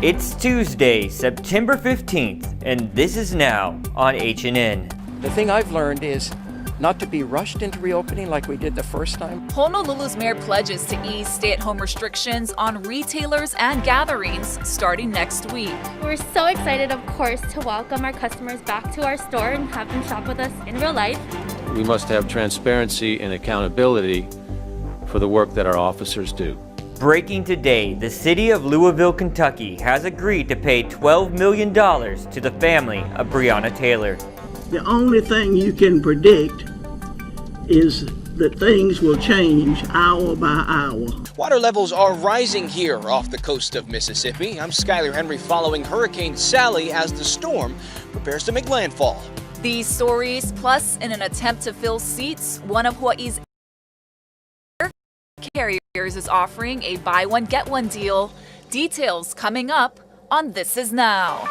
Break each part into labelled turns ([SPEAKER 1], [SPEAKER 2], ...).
[SPEAKER 1] It's Tuesday, September 15th, and this is now on H&N.
[SPEAKER 2] The thing I've learned is not to be rushed into reopening like we did the first time.
[SPEAKER 3] Honolulu's mayor pledges to ease stay-at-home restrictions on retailers and gatherings starting next week.
[SPEAKER 4] We're so excited, of course, to welcome our customers back to our store and have them shop with us in real life.
[SPEAKER 5] We must have transparency and accountability for the work that our officers do.
[SPEAKER 1] Breaking today, the city of Louisville, Kentucky has agreed to pay $12 million to the family of Brianna Taylor.
[SPEAKER 6] The only thing you can predict is that things will change hour by hour.
[SPEAKER 7] Water levels are rising here off the coast of Mississippi. I'm Skyler Henry following Hurricane Sally as the storm prepares to make landfall.
[SPEAKER 3] These stories, plus in an attempt to fill seats, one of Hawaii's carriers is offering a buy one get one deal. Details coming up on This Is Now.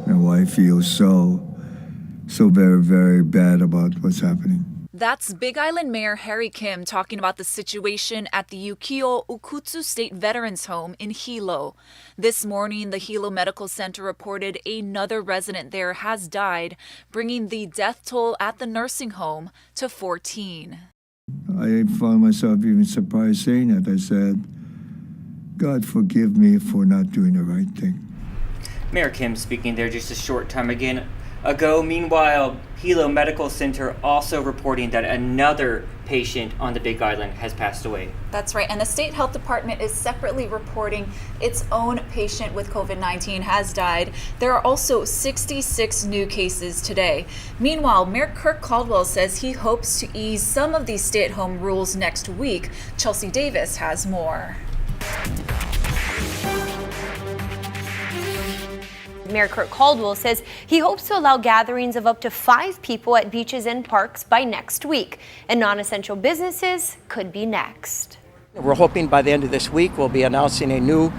[SPEAKER 8] My wife feels so very, very bad about what's happening.
[SPEAKER 3] That's Big Island Mayor Harry Kim talking about the situation at the Yukio Ukutsu State Veterans Home in Hilo. This morning, the Hilo Medical Center reported another resident there has died, bringing the death toll at the nursing home to 14.
[SPEAKER 8] I found myself even surprised saying it. I said, God forgive me for not doing the right thing.
[SPEAKER 1] Mayor Kim speaking there just a short time ago. Meanwhile, Hilo Medical Center also reporting that another patient on the Big Island has passed away.
[SPEAKER 3] That's right, and the state health department is separately reporting its own patient with COVID-19 has died. There are also 66 new cases today. Meanwhile, Mayor Kirk Caldwell says he hopes to ease some of these stay-at-home rules next week. Chelsea Davis has more.
[SPEAKER 9] Mayor Kirk Caldwell says he hopes to allow gatherings of up to 5 people at beaches and parks by next week, and non-essential businesses could be next.
[SPEAKER 2] We're hoping by the end of this week we'll be announcing a new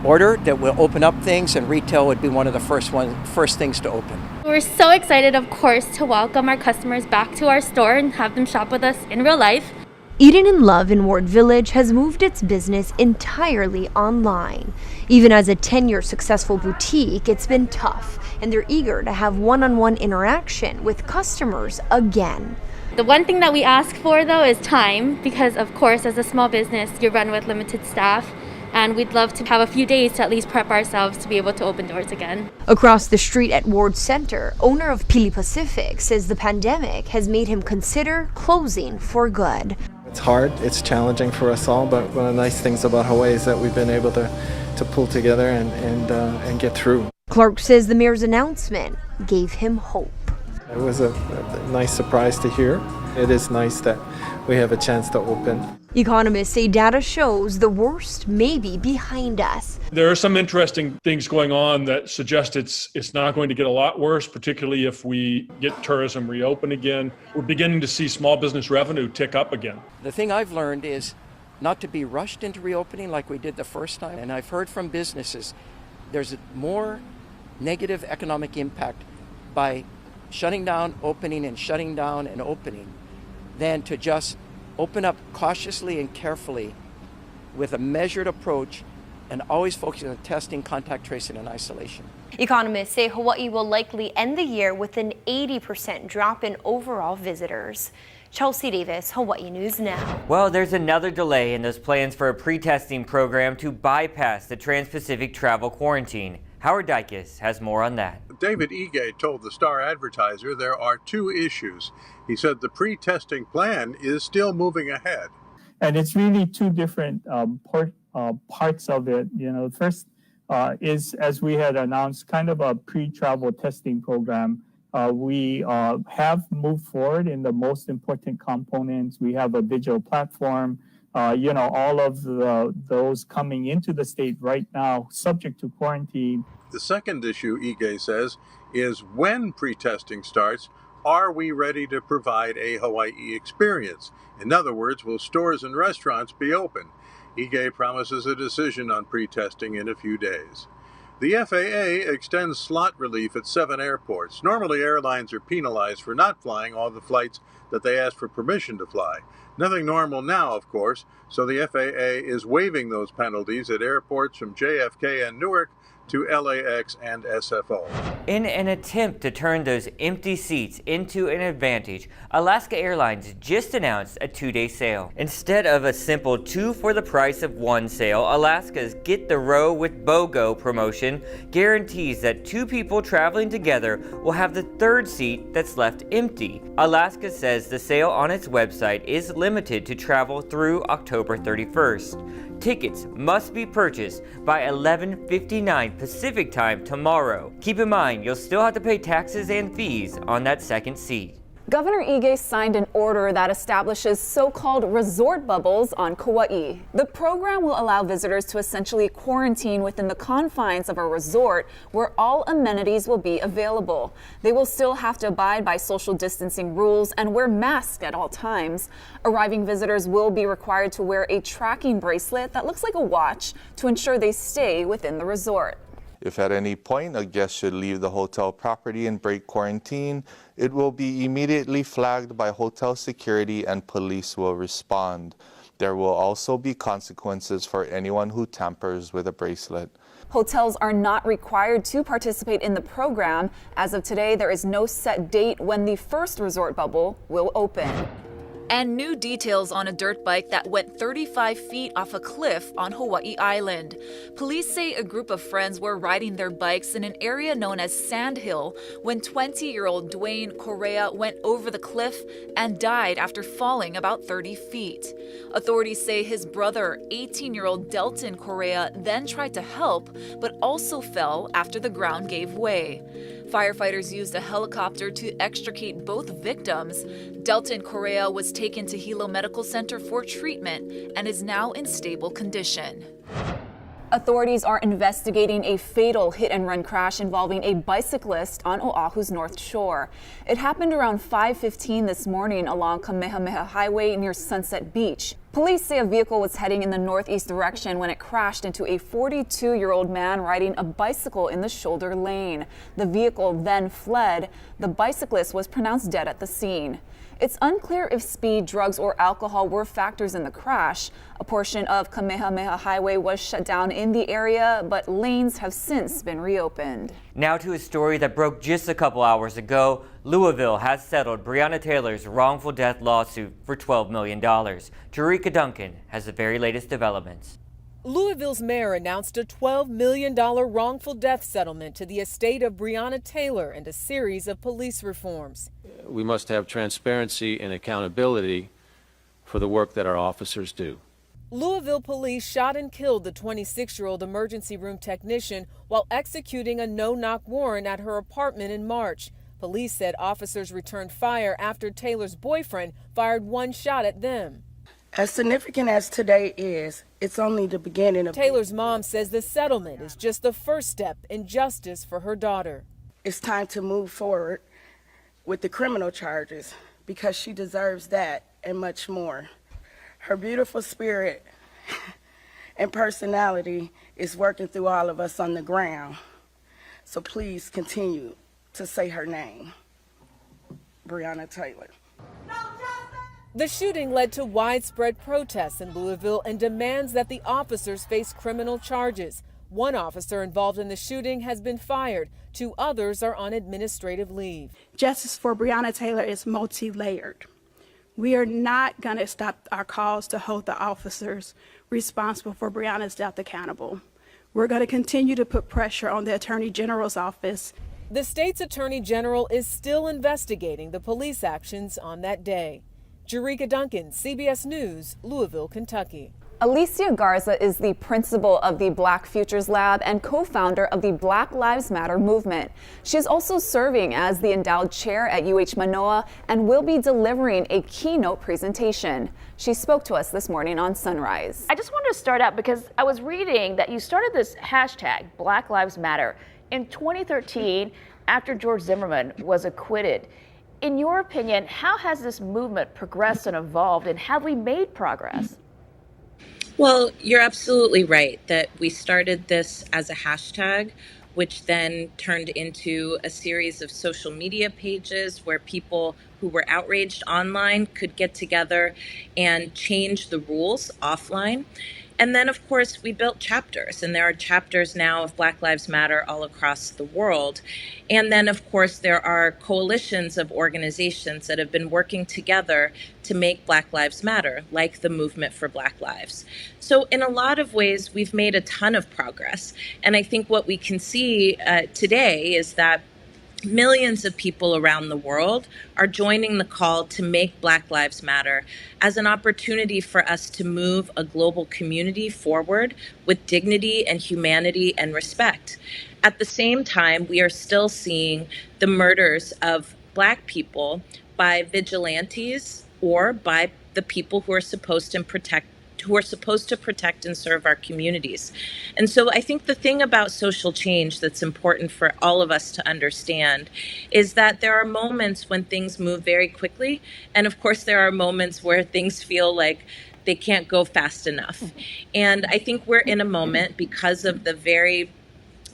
[SPEAKER 2] order that will open up things, and retail would be one of the first things to open.
[SPEAKER 4] We're so excited, of course, to welcome our customers back to our store and have them shop with us in real life.
[SPEAKER 9] Eatin' in Love in Ward Village has moved its business entirely online. Even as a 10-year successful boutique, it's been tough, and they're eager to have one-on-one interaction with customers again.
[SPEAKER 4] The one thing that we ask for, though, is time, because, of course, as a small business, you're run with limited staff, and we'd love to have a few days to at least prep ourselves to be able to open doors again.
[SPEAKER 9] Across the street at Ward Center, owner of Pili Pacific says the pandemic has made him consider closing for good.
[SPEAKER 10] It's hard, it's challenging for us all, but one of the nice things about Hawaii is that we've been able to pull together and get through.
[SPEAKER 9] Clark says the mayor's announcement gave him hope.
[SPEAKER 10] It was a nice surprise to hear. It is nice that we have a chance to open.
[SPEAKER 9] Economists say data shows the worst may be behind us.
[SPEAKER 11] There are some interesting things going on that suggest it's not going to get a lot worse, particularly if we get tourism reopen again. We're beginning to see small business revenue tick up again.
[SPEAKER 2] The thing I've learned is not to be rushed into reopening like we did the first time. And I've heard from businesses there's more negative economic impact by shutting down, opening, and shutting down and opening than to just open up cautiously and carefully with a measured approach and always focusing on testing, contact tracing, and isolation.
[SPEAKER 9] Economists say Hawaii will likely end the year with an 80% drop in overall visitors. Chelsea Davis, Hawaii News Now.
[SPEAKER 1] Well, there's another delay in those plans for a pre-testing program to bypass the Trans-Pacific travel quarantine. Howard Dykes has more on that.
[SPEAKER 12] David Ige told the Star-Advertiser there are 2 issues. He said the pre-testing plan is still moving ahead.
[SPEAKER 13] And it's really 2 different parts of it. You know, first is, as we had announced, kind of a pre-travel testing program. We have moved forward in the most important components. We have a digital platform. All of those coming into the state right now, subject to quarantine.
[SPEAKER 12] The second issue, Ige says, is when pre-testing starts, are we ready to provide a Hawaii experience? In other words, will stores and restaurants be open? Ige promises a decision on pre-testing in a few days. The FAA extends slot relief at 7 airports. Normally, airlines are penalized for not flying all the flights that they asked for permission to fly. Nothing normal now, of course, so the FAA is waiving those penalties at airports from JFK and Newark to LAX and SFO.
[SPEAKER 1] In an attempt to turn those empty seats into an advantage, Alaska Airlines just announced a 2-day sale. Instead of a simple 2 for the price of 1 sale, Alaska's Get the Row with BOGO promotion guarantees that 2 people traveling together will have the 3rd seat that's left empty. Alaska says the sale on its website is limited to travel through October 31st. Tickets must be purchased by 11:59 Pacific time tomorrow. Keep in mind, you'll still have to pay taxes and fees on that 2nd seat.
[SPEAKER 14] Governor Ige signed an order that establishes so-called resort bubbles on Kauai. The program will allow visitors to essentially quarantine within the confines of a resort where all amenities will be available. They will still have to abide by social distancing rules and wear masks at all times. Arriving visitors will be required to wear a tracking bracelet that looks like a watch to ensure they stay within the resort.
[SPEAKER 15] If at any point a guest should leave the hotel property and break quarantine, it will be immediately flagged by hotel security and police will respond. There will also be consequences for anyone who tampers with a bracelet.
[SPEAKER 14] Hotels are not required to participate in the program. As of today, there is no set date when the first resort bubble will open. And new details on a dirt bike that went 35 feet off a cliff on Hawaii Island. Police say a group of friends were riding their bikes in an area known as Sand Hill when 20-year-old Dwayne Correa went over the cliff and died after falling about 30 feet. Authorities say his brother, 18-year-old Delton Correa, then tried to help, but also fell after the ground gave way. Firefighters used a helicopter to extricate both victims. Delton Correa was taken to Hilo Medical Center for treatment and is now in stable condition. Authorities are investigating a fatal hit-and-run crash involving a bicyclist on Oahu's North Shore. It happened around 5:15 this morning along Kamehameha Highway near Sunset Beach. Police say a vehicle was heading in the northeast direction when it crashed into a 42-year-old man riding a bicycle in the shoulder lane. The vehicle then fled. The bicyclist was pronounced dead at the scene. It's unclear if speed, drugs, or alcohol were factors in the crash. A portion of Kamehameha Highway was shut down in the area, but lanes have since been reopened.
[SPEAKER 1] Now to a story that broke just a couple hours ago. Louisville has settled Brianna Taylor's wrongful death lawsuit for $12 million. Jerika Duncan has the very latest developments.
[SPEAKER 16] Louisville's mayor announced a $12 million wrongful death settlement to the estate of Brianna Taylor and a series of police reforms.
[SPEAKER 5] We must have transparency and accountability for the work that our officers do.
[SPEAKER 16] Louisville police shot and killed the 26-year-old emergency room technician while executing a no-knock warrant at her apartment in March. Police said officers returned fire after Taylor's boyfriend fired one shot at them.
[SPEAKER 17] As significant as today is, it's only the beginning of...
[SPEAKER 16] Taylor's mom says the settlement is just the first step in justice for her daughter.
[SPEAKER 17] It's time to move forward with the criminal charges because she deserves that and much more. Her beautiful spirit and personality is working through all of us on the ground. So please continue to say her name, Brianna Taylor.
[SPEAKER 16] The shooting led to widespread protests in Louisville and demands that the officers face criminal charges. One officer involved in the shooting has been fired. 2 others are on administrative leave.
[SPEAKER 18] Justice for Brianna Taylor is multi-layered. We are not going to stop our calls to hold the officers responsible for Brianna's death accountable. We're going to continue to put pressure on the Attorney General's office.
[SPEAKER 16] The state's Attorney General is still investigating the police actions on that day. Jerika Duncan, CBS News, Louisville, Kentucky.
[SPEAKER 14] Alicia Garza is the principal of the Black Futures Lab and co-founder of the Black Lives Matter movement. She is also serving as the endowed chair at UH Manoa and will be delivering a keynote presentation. She spoke to us this morning on Sunrise.
[SPEAKER 19] I just wanted to start out because I was reading that you started this hashtag, Black Lives Matter, in 2013 after George Zimmerman was acquitted. In your opinion, how has this movement progressed and evolved, and have we made progress?
[SPEAKER 20] Well, you're absolutely right that we started this as a hashtag, which then turned into a series of social media pages where people who were outraged online could get together and change the rules offline. And then, of course, we built chapters, and there are chapters now of Black Lives Matter all across the world. And then, of course, there are coalitions of organizations that have been working together to make Black Lives Matter, like the Movement for Black Lives. So in a lot of ways, we've made a ton of progress. And I think what we can see today is that millions of people around the world are joining the call to make Black Lives Matter as an opportunity for us to move a global community forward with dignity and humanity and respect. At the same time, we are still seeing the murders of Black people by vigilantes or by the people who are supposed to protect and serve our communities. And so I think the thing about social change that's important for all of us to understand is that there are moments when things move very quickly. And of course, there are moments where things feel like they can't go fast enough. And I think we're in a moment because of the very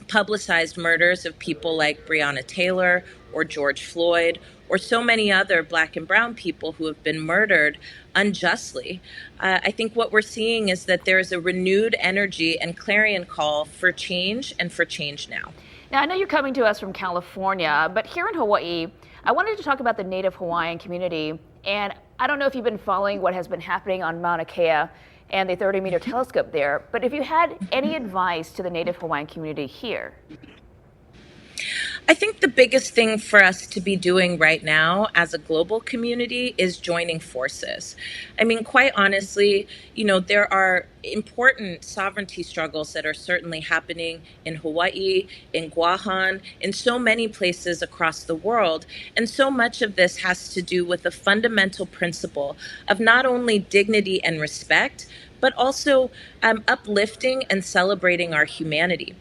[SPEAKER 20] publicized murders of people like Breonna Taylor or George Floyd or so many other Black and brown people who have been murdered unjustly. I think what we're seeing is that there is a renewed energy and clarion call for change and for change now.
[SPEAKER 19] Now, I know you're coming to us from California, but here in Hawaii, I wanted to talk about the Native Hawaiian community. And I don't know if you've been following what has been happening on Mauna Kea and the 30-meter telescope there, but if you had any advice to the Native Hawaiian community here.
[SPEAKER 20] I think the biggest thing for us to be doing right now as a global community is joining forces. I mean, quite honestly, there are important sovereignty struggles that are certainly happening in Hawaii, in Guahan, in so many places across the world. And so much of this has to do with the fundamental principle of not only dignity and respect, but also uplifting and celebrating our humanity.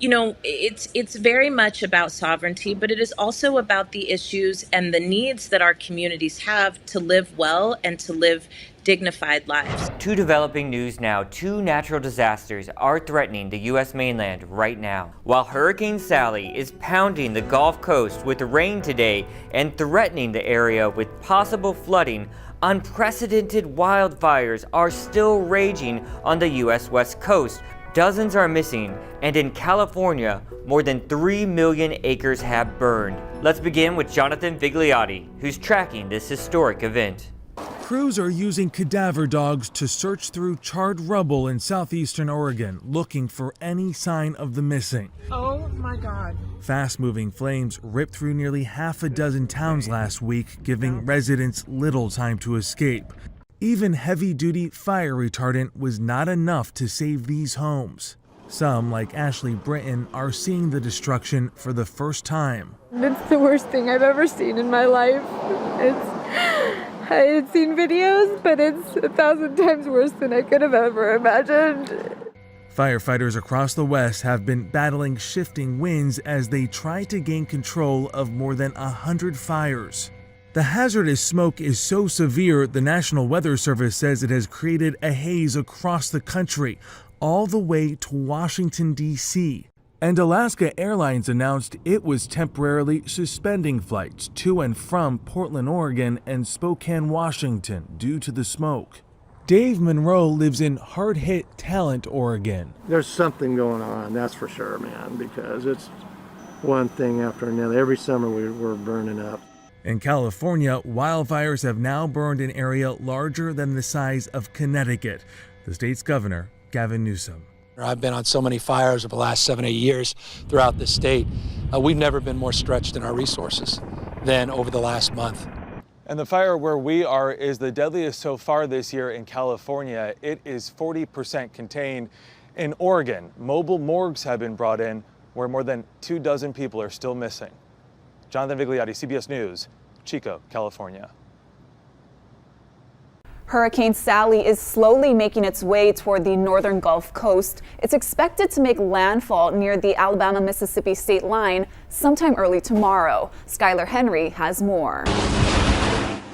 [SPEAKER 20] It's very much about sovereignty, but it is also about the issues and the needs that our communities have to live well and to live dignified lives.
[SPEAKER 1] To developing news now, 2 natural disasters are threatening the U.S. mainland right now. While Hurricane Sally is pounding the Gulf Coast with rain today and threatening the area with possible flooding, unprecedented wildfires are still raging on the U.S. West Coast. Dozens are missing, and in California, more than 3 million acres have burned. Let's begin with Jonathan Vigliotti, who's tracking this historic event.
[SPEAKER 21] Crews are using cadaver dogs to search through charred rubble in southeastern Oregon, looking for any sign of the missing.
[SPEAKER 22] Oh my God.
[SPEAKER 21] Fast-moving flames ripped through nearly half a dozen towns last week, giving residents little time to escape. Even heavy-duty fire retardant was not enough to save these homes. Some, like Ashley Britton, are seeing the destruction for the first time.
[SPEAKER 23] It's the worst thing I've ever seen in my life. I had seen videos, but it's 1,000 times worse than I could have ever imagined.
[SPEAKER 21] Firefighters across the West have been battling shifting winds as they try to gain control of more than 100 fires. The hazardous smoke is so severe, the National Weather Service says it has created a haze across the country, all the way to Washington, D.C. And Alaska Airlines announced it was temporarily suspending flights to and from Portland, Oregon and Spokane, Washington due to the smoke. Dave Monroe lives in hard-hit Talent, Oregon.
[SPEAKER 24] There's something going on, that's for sure, man, because it's one thing after another. Every summer we're burning up.
[SPEAKER 21] In California, wildfires have now burned an area larger than the size of Connecticut. The state's governor, Gavin Newsom.
[SPEAKER 25] I've been on so many fires over the last 7-8 years throughout the state. We've never been more stretched in our resources than over the last month.
[SPEAKER 26] And the fire where we are is the deadliest so far this year in California. It is 40% contained. In Oregon, mobile morgues have been brought in where more than 24 people are still missing. Jonathan Vigliotti, CBS News, Chico, California.
[SPEAKER 14] Hurricane Sally is slowly making its way toward the northern Gulf Coast. It's expected to make landfall near the Alabama-Mississippi state line sometime early tomorrow. Skylar Henry has more.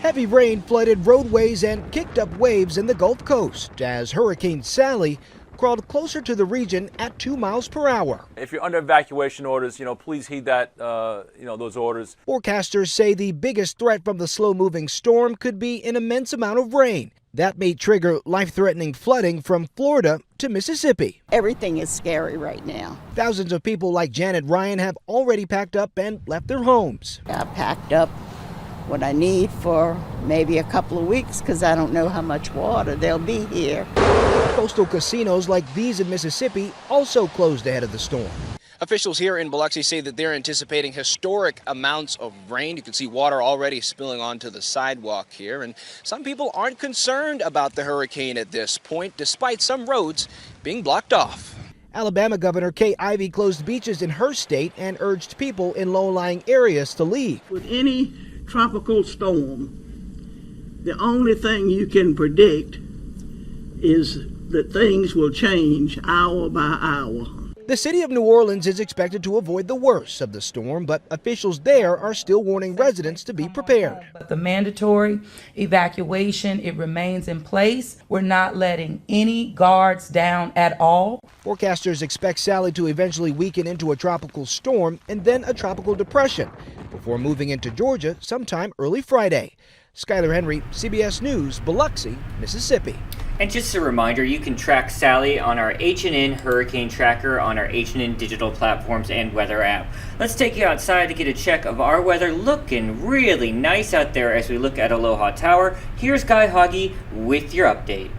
[SPEAKER 3] Heavy rain flooded roadways and kicked up waves in the Gulf Coast as Hurricane Sally crawled closer to the region at 2 miles per hour.
[SPEAKER 4] If you're under evacuation orders, please heed that, those orders.
[SPEAKER 3] Forecasters say the biggest threat from the slow-moving storm could be an immense amount of rain. That may trigger life-threatening flooding from Florida to Mississippi.
[SPEAKER 6] Everything is scary right now.
[SPEAKER 3] Thousands of people like Janet Ryan have already packed up and left their homes.
[SPEAKER 6] I packed up what I need for maybe a couple of weeks because I don't know how much water there'll be here.
[SPEAKER 3] Coastal casinos like these in Mississippi also closed ahead of the storm.
[SPEAKER 7] Officials here in Biloxi say that they're anticipating historic amounts of rain. You can see water already spilling onto the sidewalk here, and some people aren't concerned about the hurricane at this point, despite some roads being blocked off.
[SPEAKER 3] Alabama Governor Kay Ivey closed beaches in her state and urged people in low-lying areas to leave.
[SPEAKER 8] With any tropical storm, the only thing you can predict is that things will change hour by hour.
[SPEAKER 3] The city of New Orleans is expected to avoid the worst of the storm, but officials there are still warning residents to be prepared.
[SPEAKER 22] The mandatory evacuation, it remains in place. We're not letting any guards down at all.
[SPEAKER 3] Forecasters expect Sally to eventually weaken into a tropical storm and then a tropical depression before moving into Georgia sometime early Friday. Skylar Henry, CBS News, Biloxi, Mississippi.
[SPEAKER 1] And just a reminder, you can track Sally on our H&N Hurricane Tracker on our H&N digital platforms and weather app. Let's take you outside to get a check of our weather. Looking really nice out there as we look at Aloha Tower. Here's Guy Hoggy with your update.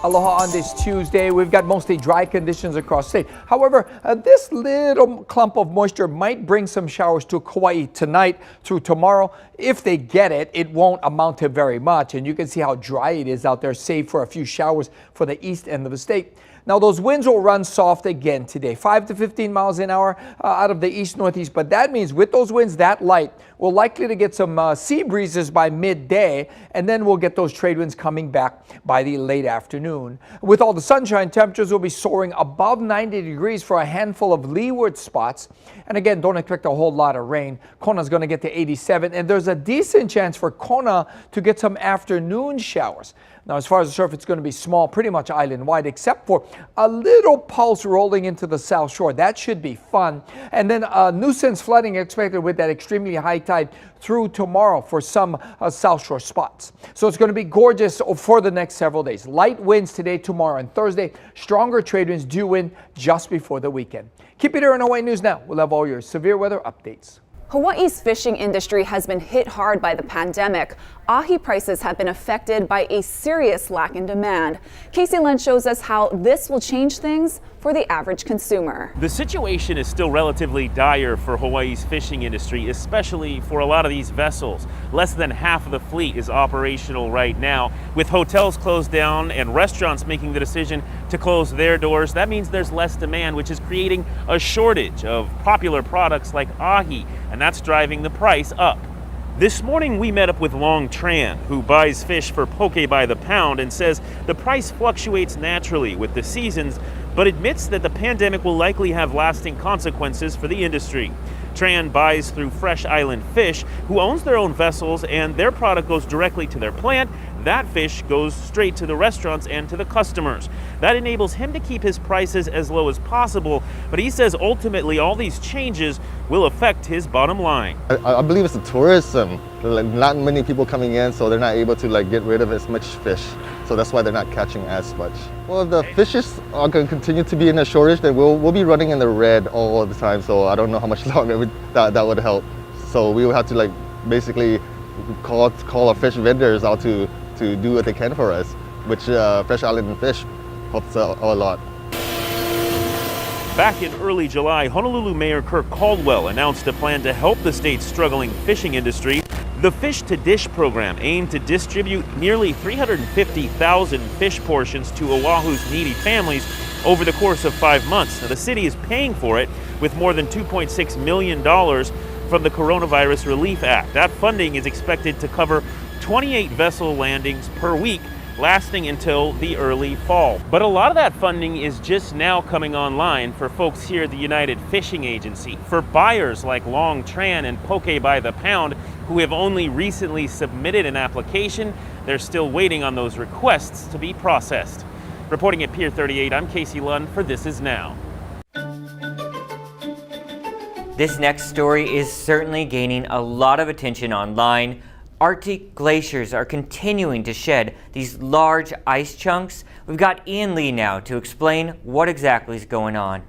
[SPEAKER 27] Aloha on this Tuesday. We've got mostly dry conditions across the state. However, this little clump of moisture might bring some showers to Kauai tonight through tomorrow. If they get it, it won't amount to very much. And you can see how dry it is out there, save for a few showers for the east end of the state. Now, those winds will run soft again today, 5 to 15 miles an hour out of the east-northeast. But that means with those winds that light, we're likely to get some sea breezes by midday, and then we'll get those trade winds coming back by the late afternoon. With all the sunshine, temperatures will be soaring above 90 degrees for a handful of leeward spots. And again, don't expect a whole lot of rain. Kona's going to get to 87, and there's a decent chance for Kona to get some afternoon showers. Now, as far as the surf, it's going to be small, pretty much island-wide, except for a little pulse rolling into the south shore. That should be fun. And then nuisance flooding expected with that extremely high tide through tomorrow for some south shore spots. So it's going to be gorgeous for the next several days. Light winds today, tomorrow, and Thursday. Stronger trade winds due in just before the weekend. Keep it here on Hawaii News Now. We'll have all your severe weather updates.
[SPEAKER 14] Hawaii's fishing industry has been hit hard by the pandemic. Ahi prices have been affected by a serious lack in demand. Casey Len shows us how this will change things for the average consumer.
[SPEAKER 28] The situation is still relatively dire for Hawaii's fishing industry, especially for a lot of these vessels. Less than half of the fleet is operational right now. With hotels closed down and restaurants making the decision to close their doors, that means there's less demand, which is creating a shortage of popular products like ahi, and that's driving the price up. This morning we met up with Long Tran, who buys fish for poke by the pound and says the price fluctuates naturally with the seasons, but admits that the pandemic will likely have lasting consequences for the industry. Tran buys through Fresh Island Fish, who owns their own vessels, and their product goes directly to their plant. That fish goes straight to the restaurants and to the customers. That enables him to keep his prices as low as possible, but he says ultimately all these changes will affect his bottom line.
[SPEAKER 29] I believe it's the tourism. Not many people coming in, so they're not able to get rid of as much fish. So that's why they're not catching as much. Well, if the fishes are going to continue to be in a shortage, then we'll be running in the red all the time. So I don't know how much longer that would help. So we would have to basically call our fish vendors out to do what they can for us, which Fresh Island Fish helps a lot.
[SPEAKER 28] Back in early July, Honolulu Mayor Kirk Caldwell announced a plan to help the state's struggling fishing industry. The Fish to Dish program aimed to distribute nearly 350,000 fish portions to Oahu's needy families over the course of 5 months. Now, the city is paying for it with more than $2.6 million from the Coronavirus Relief Act. That funding is expected to cover 28 vessel landings per week lasting until the early fall. But a lot of that funding is just now coming online for folks here at the United Fishing Agency, for buyers like Long Tran and Poke by the Pound, who have only recently submitted an application. They're still waiting on those requests to be processed. Reporting at Pier 38, I'm Casey Lund for This Is Now.
[SPEAKER 1] This next story is certainly gaining a lot of attention online. Arctic glaciers are continuing to shed these large ice chunks. We've got Ian Lee now to explain what exactly is going on.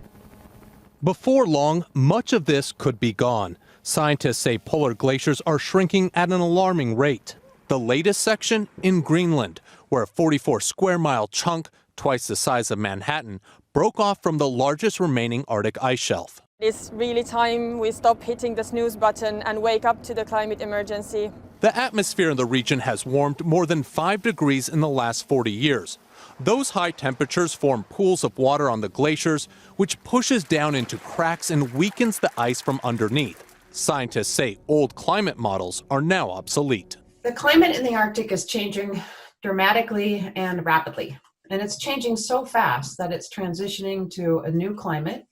[SPEAKER 2] Before long, much of this could be gone. Scientists say polar glaciers are shrinking at an alarming rate. The latest section in Greenland, where a 44 square mile chunk, twice the size of Manhattan, broke off from the largest remaining Arctic ice shelf.
[SPEAKER 5] It's really time we stop hitting the snooze button and wake up to the climate emergency.
[SPEAKER 2] The atmosphere in the region has warmed more than 5 degrees in the last 40 years. Those high temperatures form pools of water on the glaciers, which pushes down into cracks and weakens the ice from underneath. Scientists say old climate models are now obsolete.
[SPEAKER 9] The climate in the Arctic is changing dramatically and rapidly, and it's changing so fast that it's transitioning to a new climate,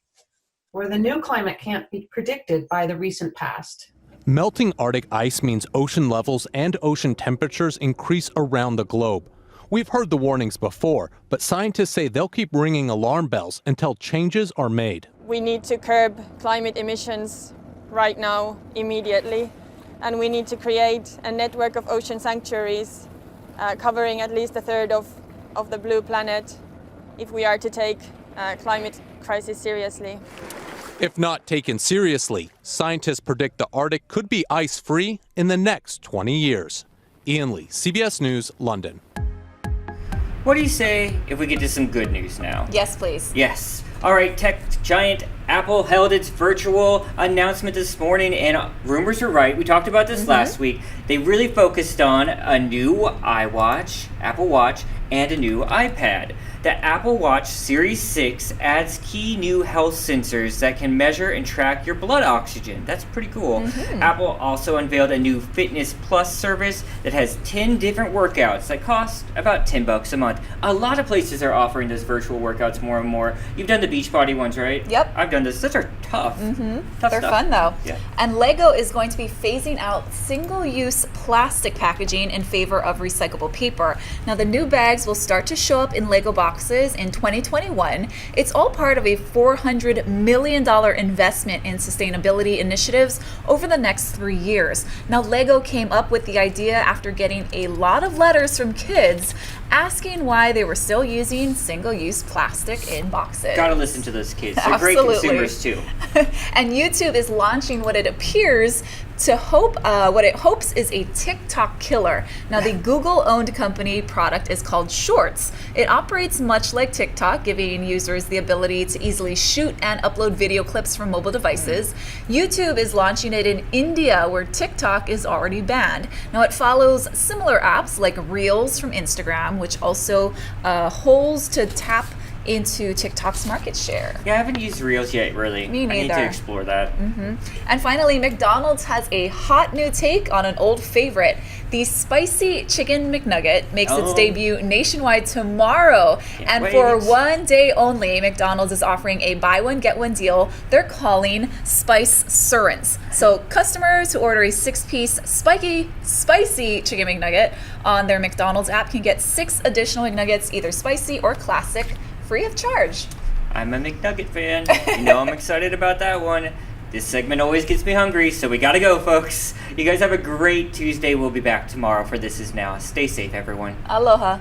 [SPEAKER 9] where the new climate can't be predicted by the recent past.
[SPEAKER 2] Melting Arctic ice means ocean levels and ocean temperatures increase around the globe. We've heard the warnings before, but scientists say they'll keep ringing alarm bells until changes are made.
[SPEAKER 5] We need to curb climate emissions right now, immediately, and we need to create a network of ocean sanctuaries covering at least a third of the blue planet if we are to take climate crisis seriously.
[SPEAKER 2] If not taken seriously, scientists predict the Arctic could be ice-free in the next 20 years. Ian Lee, CBS News, London.
[SPEAKER 1] What do you say if we get to some good news now?
[SPEAKER 14] Yes, please.
[SPEAKER 1] Yes. All right, tech giant Apple held its virtual announcement this morning, and rumors were right. We talked about this last week. They really focused on a new iWatch, Apple Watch, and a new iPad. The Apple Watch Series 6 adds key new health sensors that can measure and track your blood oxygen. That's pretty cool. Apple also unveiled a new Fitness Plus service that has 10 different workouts that cost about $10 a month. A lot of places are offering those virtual workouts more and more. You've done the Beachbody ones, right?
[SPEAKER 14] Yep.
[SPEAKER 1] I've done this. Those are tough. Tough
[SPEAKER 14] They're
[SPEAKER 1] stuff.
[SPEAKER 14] fun though.
[SPEAKER 1] Yeah.
[SPEAKER 14] And Lego is going to be phasing out single-use plastic packaging in favor of recyclable paper. Now the new bags will start to show up in Lego boxes in 2021. It's all part of a $400 million investment in sustainability initiatives over the next 3 years. Now Lego came up with the idea after getting a lot of letters from kids asking why they were still using single-use plastic in boxes.
[SPEAKER 1] Gotta listen to those kids. They're great consumers too.
[SPEAKER 14] And YouTube is launching what it appears to what it hopes is a TikTok killer. Now the Google-owned company product is called Shorts. It operates much like TikTok, giving users the ability to easily shoot and upload video clips from mobile devices. YouTube is launching it in India, where TikTok is already banned. Now it follows similar apps like Reels from Instagram, which also holes to tap into TikTok's market share.
[SPEAKER 1] Yeah, I haven't used Reels yet, really.
[SPEAKER 14] Me neither.
[SPEAKER 1] I need to explore that.
[SPEAKER 14] And finally, McDonald's has a hot new take on an old favorite. The spicy chicken McNugget makes its debut nationwide tomorrow. And for one day only, McDonald's is offering a buy one, get one deal they're calling Spice Surrents. So customers who order a 6-piece spicy chicken McNugget on their McDonald's app can get 6 additional McNuggets, either spicy or classic, free of charge.
[SPEAKER 1] I'm a McNugget fan. You know I'm excited about that one. This segment always gets me hungry, so we gotta go, folks. You guys have a great Tuesday. We'll be back tomorrow for This Is Now. Stay safe, everyone.
[SPEAKER 14] Aloha.